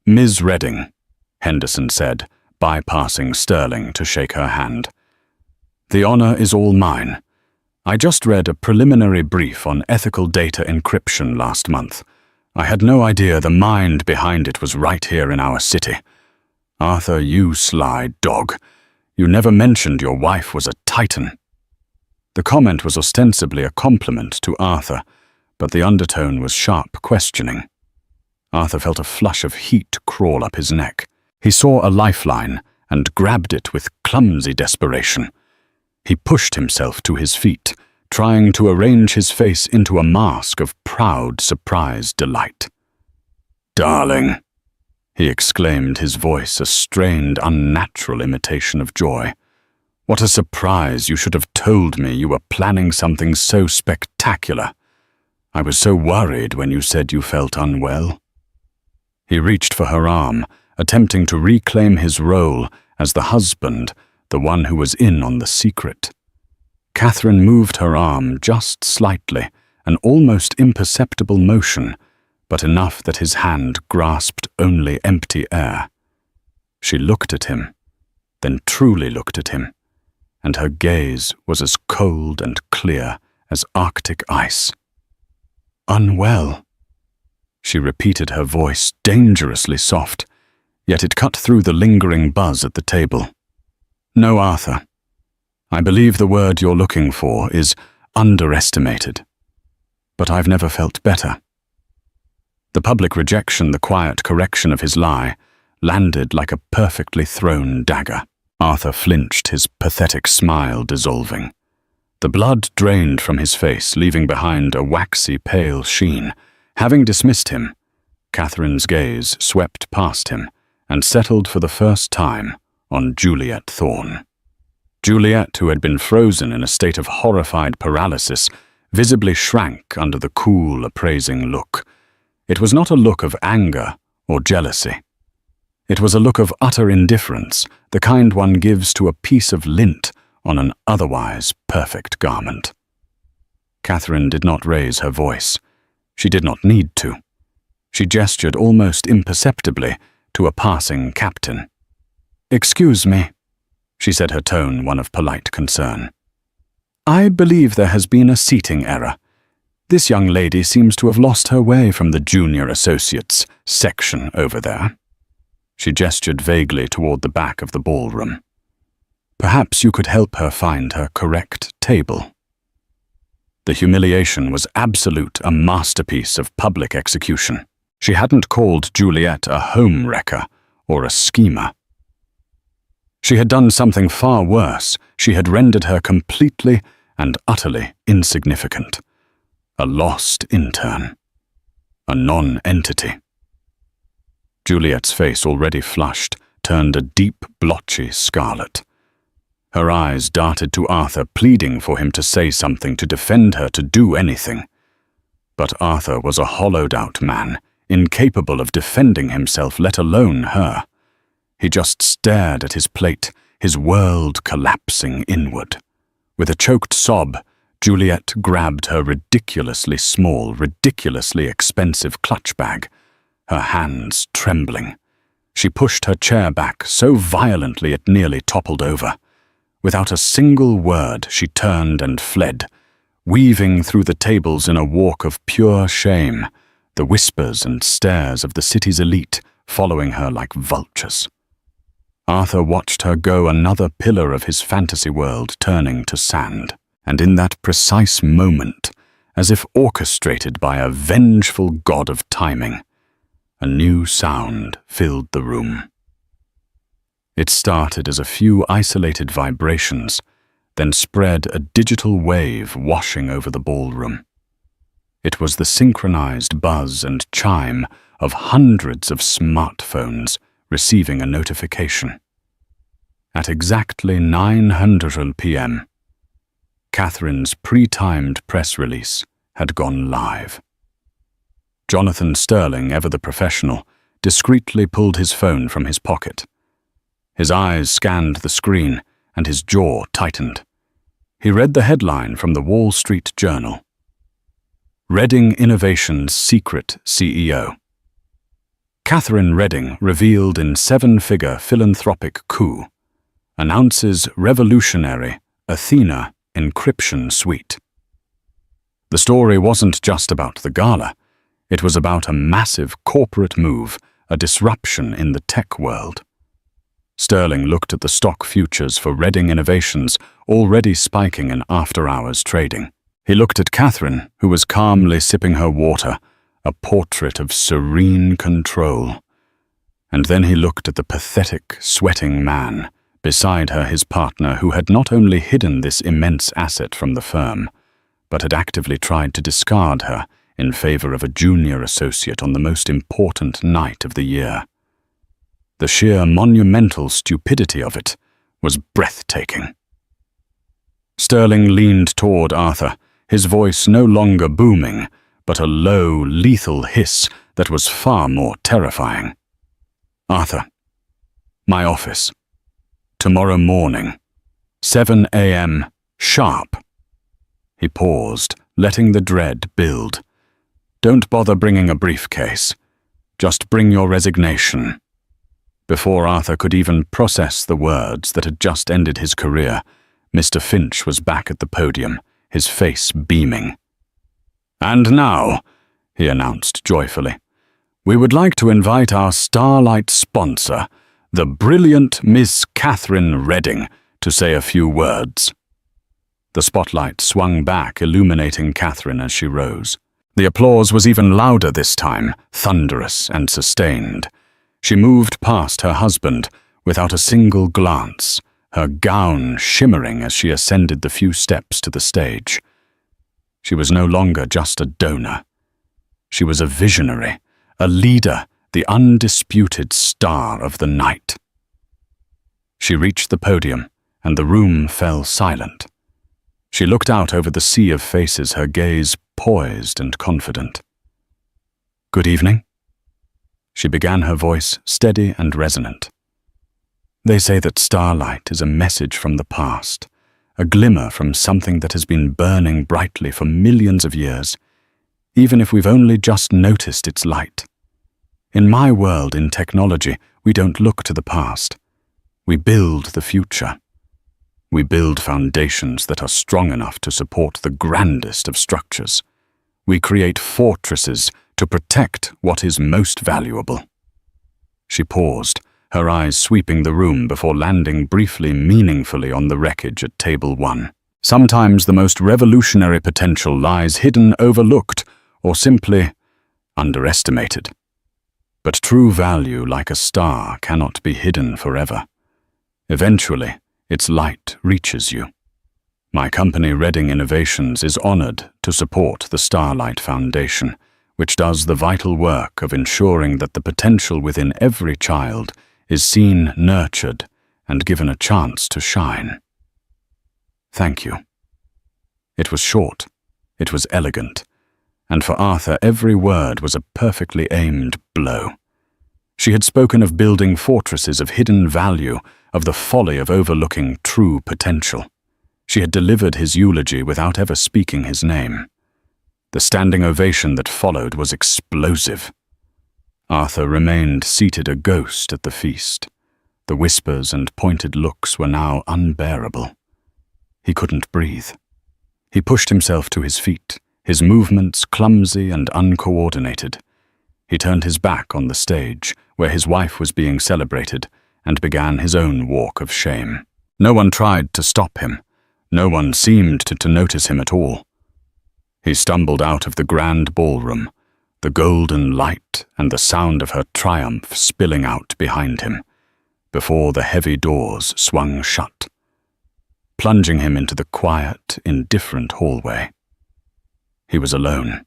"Ms. Redding," Henderson said, bypassing Sterling to shake her hand. "The honor is all mine. I just read a preliminary brief on ethical data encryption last month. I had no idea the mind behind it was right here in our city. Arthur, you sly dog. You never mentioned your wife was a titan." The comment was ostensibly a compliment to Arthur, but the undertone was sharp questioning. Arthur felt a flush of heat crawl up his neck. He saw a lifeline and grabbed it with clumsy desperation. He pushed himself to his feet, trying to arrange his face into a mask of proud, surprised delight. "Darling," he exclaimed, his voice a strained, unnatural imitation of joy. "What a surprise! You should have told me you were planning something so spectacular. I was so worried when you said you felt unwell." He reached for her arm, attempting to reclaim his role as the husband, the one who was in on the secret. Catherine moved her arm just slightly, an almost imperceptible motion, but enough that his hand grasped only empty air. She looked at him, then truly looked at him, and her gaze was as cold and clear as Arctic ice. "Unwell," she repeated, her voice dangerously soft, yet it cut through the lingering buzz at the table. "No, Arthur. I believe the word you're looking for is underestimated. But I've never felt better." The public rejection, the quiet correction of his lie, landed like a perfectly thrown dagger. Arthur flinched, his pathetic smile dissolving. The blood drained from his face, leaving behind a waxy pale sheen. Having dismissed him, Catherine's gaze swept past him and settled for the first time on Juliet Thorne. Juliet, who had been frozen in a state of horrified paralysis, visibly shrank under the cool, appraising look. It was not a look of anger or jealousy. It was a look of utter indifference, the kind one gives to a piece of lint on an otherwise perfect garment. Catherine did not raise her voice. She did not need to. She gestured almost imperceptibly to a passing captain. "Excuse me," she said, her tone one of polite concern. "I believe there has been a seating error. This young lady seems to have lost her way from the junior associates section over there." She gestured vaguely toward the back of the ballroom. "Perhaps you could help her find her correct table." The humiliation was absolute, a masterpiece of public execution. She hadn't called Juliet a home wrecker or a schemer. She had done something far worse. She had rendered her completely and utterly insignificant. A lost intern. A non-entity. Juliet's face, already flushed, turned a deep, blotchy scarlet. Her eyes darted to Arthur, pleading for him to say something, to defend her, to do anything. But Arthur was a hollowed-out man, incapable of defending himself, let alone her. He just stared at his plate, his world collapsing inward. With a choked sob, Juliet grabbed her ridiculously small, ridiculously expensive clutch bag, her hands trembling. She pushed her chair back so violently it nearly toppled over. Without a single word, she turned and fled, weaving through the tables in a walk of pure shame, the whispers and stares of the city's elite following her like vultures. Arthur watched her go, another pillar of his fantasy world turning to sand. And in that precise moment, as if orchestrated by a vengeful god of timing, a new sound filled the room. It started as a few isolated vibrations, then spread a digital wave washing over the ballroom. It was the synchronized buzz and chime of hundreds of smartphones receiving a notification. At exactly 900 p.m., Catherine's pre-timed press release had gone live. Jonathan Sterling, ever the professional, discreetly pulled his phone from his pocket. His eyes scanned the screen, and his jaw tightened. He read the headline from the Wall Street Journal. Redding Innovation's secret CEO. Catherine Redding revealed in seven-figure philanthropic coup, announces revolutionary Athena encryption suite. The story wasn't just about the gala. It was about a massive corporate move, a disruption in the tech world. Sterling looked at the stock futures for Redding Innovations, already spiking in after-hours trading. He looked at Catherine, who was calmly sipping her water, a portrait of serene control. And then he looked at the pathetic, sweating man, beside her his partner, who had not only hidden this immense asset from the firm, but had actively tried to discard her in favor of a junior associate on the most important night of the year. The sheer monumental stupidity of it was breathtaking. Sterling leaned toward Arthur, his voice no longer booming, but a low, lethal hiss that was far more terrifying. "Arthur, my office. Tomorrow morning, 7 a.m. sharp." He paused, letting the dread build. "Don't bother bringing a briefcase. Just bring your resignation." Before Arthur could even process the words that had just ended his career, Mr. Finch was back at the podium, his face beaming. "And now," he announced joyfully, "we would like to invite our Starlight sponsor, the brilliant Miss Catherine Redding, to say a few words." The spotlight swung back, illuminating Catherine as she rose. The applause was even louder this time, thunderous and sustained. She moved past her husband without a single glance, her gown shimmering as she ascended the few steps to the stage. She was no longer just a donor. She was a visionary, a leader, the undisputed star of the night. She reached the podium, and the room fell silent. She looked out over the sea of faces, her gaze poised and confident. "Good evening." She began, her voice steady and resonant. "They say that starlight is a message from the past, a glimmer from something that has been burning brightly for millions of years, even if we've only just noticed its light. In my world, in technology, we don't look to the past. We build the future. We build foundations that are strong enough to support the grandest of structures. We create fortresses to protect what is most valuable." She paused, her eyes sweeping the room before landing briefly, meaningfully on the wreckage at table 1. Sometimes the most revolutionary potential lies hidden, overlooked, or simply underestimated. But true value, like a star, cannot be hidden forever. Eventually, its light reaches you. My company, Redding Innovations, is honored to support the Starlight Foundation, which does the vital work of ensuring that the potential within every child is seen, nurtured, and given a chance to shine. Thank you. It was short, it was elegant, and for Arthur every word was a perfectly aimed blow. She had spoken of building fortresses of hidden value, of the folly of overlooking true potential. She had delivered his eulogy without ever speaking his name. The standing ovation that followed was explosive. Arthur remained seated, a ghost at the feast. The whispers and pointed looks were now unbearable. He couldn't breathe. He pushed himself to his feet, his movements clumsy and uncoordinated. He turned his back on the stage, where his wife was being celebrated, and began his own walk of shame. No one tried to stop him. No one seemed to notice him at all. He stumbled out of the grand ballroom, the golden light and the sound of her triumph spilling out behind him, before the heavy doors swung shut, plunging him into the quiet, indifferent hallway. He was alone.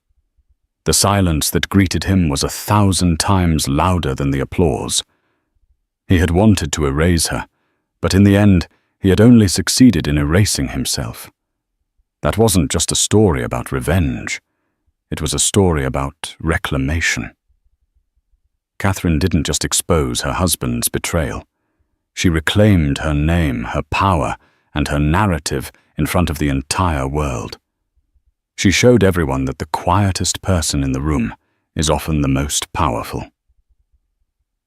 The silence that greeted him was 1,000 times louder than the applause. He had wanted to erase her, but in the end, he had only succeeded in erasing himself. That wasn't just a story about revenge. It was a story about reclamation. Catherine didn't just expose her husband's betrayal. She reclaimed her name, her power, and her narrative in front of the entire world. She showed everyone that the quietest person in the room is often the most powerful.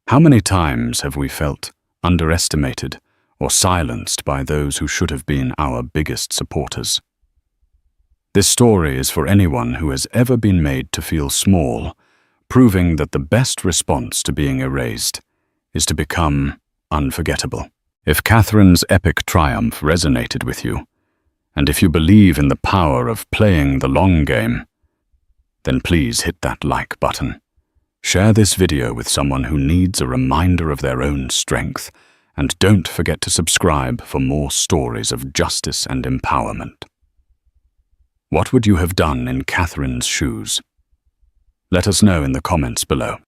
How many times have we felt underestimated or silenced by those who should have been our biggest supporters? This story is for anyone who has ever been made to feel small, proving that the best response to being erased is to become unforgettable. If Catherine's epic triumph resonated with you, and if you believe in the power of playing the long game, then please hit that like button. Share this video with someone who needs a reminder of their own strength, and don't forget to subscribe for more stories of justice and empowerment. What would you have done in Catherine's shoes? Let us know in the comments below.